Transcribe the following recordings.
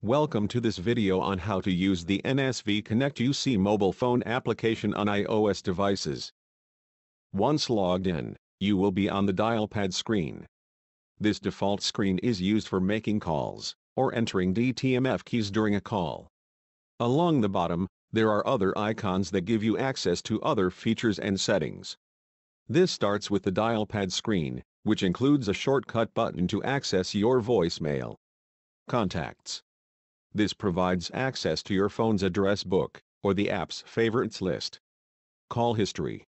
Welcome to this video on how to use the NSV Connect UC mobile phone application on iOS devices. Once logged in, you will be on the dial pad screen. This default screen is used for making calls, or entering DTMF keys during a call. Along the bottom, there are other icons that give you access to other features and settings. This starts with the dial pad screen, which includes a shortcut button to access your voicemail. Contacts. This provides access to your phone's address book, or the app's favorites list. Call history.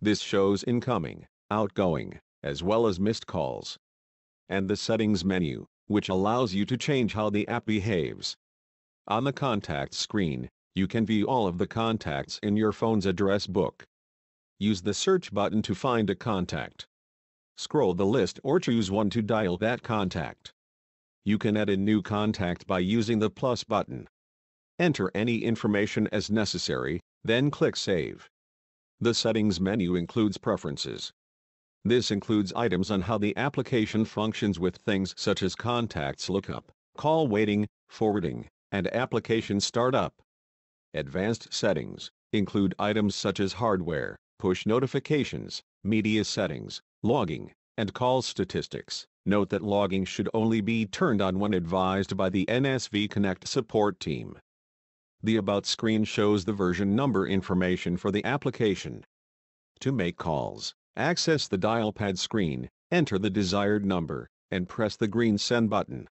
This shows incoming, outgoing, as well as missed calls. And the settings menu, which allows you to change how the app behaves. On the contacts screen, you can view all of the contacts in your phone's address book. Use the search button to find a contact. Scroll the list or choose one to dial that contact. You can add a new contact by using the plus button. Enter any information as necessary, then click Save. The settings menu includes preferences. This includes items on how the application functions with things such as contacts lookup, call waiting, forwarding, and application startup. Advanced settings include items such as hardware, push notifications, media settings, logging, and call statistics. Note that logging should only be turned on when advised by the NSV Connect support team. The About screen shows the version number information for the application. To make calls, access the dial pad screen, enter the desired number, and press the green Send button.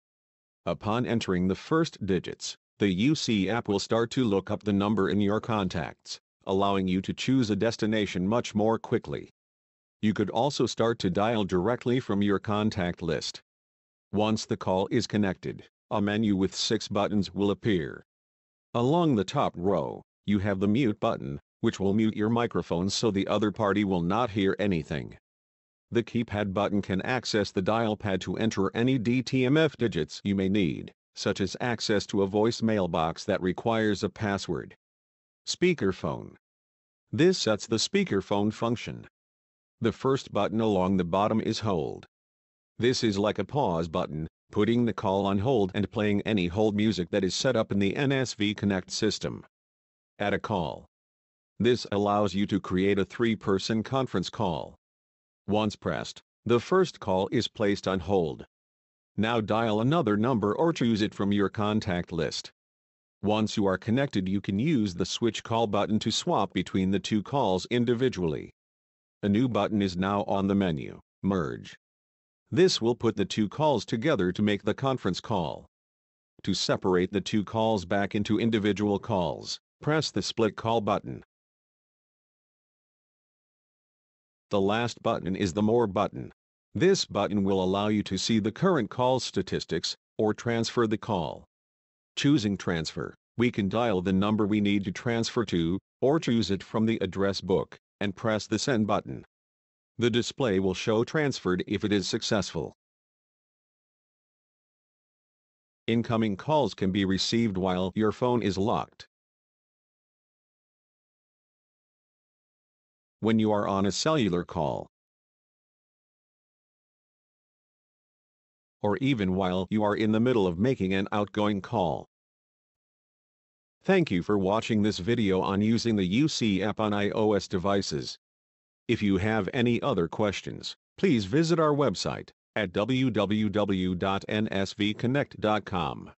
Upon entering the first digits, the UC app will start to look up the number in your contacts, allowing you to choose a destination much more quickly. You could also start to dial directly from your contact list. Once the call is connected, a menu with 6 buttons will appear. Along the top row, you have the mute button, which will mute your microphone so the other party will not hear anything. The keypad button can access the dial pad to enter any DTMF digits you may need, such as access to a voicemail box that requires a password. Speakerphone. This sets the speakerphone function. The first button along the bottom is Hold. This is like a pause button, putting the call on hold and playing any hold music that is set up in the NSV Connect system. Add a call. This allows you to create a 3-person conference call. Once pressed, the first call is placed on hold. Now dial another number or choose it from your contact list. Once you are connected, you can use the switch call button to swap between the 2 calls individually. A new button is now on the menu, Merge. This will put the 2 calls together to make the conference call. To separate the 2 calls back into individual calls, press the Split Call button. The last button is the More button. This button will allow you to see the current call statistics, or transfer the call. Choosing Transfer, we can dial the number we need to transfer to, or choose it from the address book, and press the Send button. The display will show transferred if it is successful. Incoming calls can be received while your phone is locked. When you are on a cellular call, or even while you are in the middle of making an outgoing call. Thank you for watching this video on using the UC app on iOS devices. If you have any other questions, please visit our website at www.nsvconnect.com.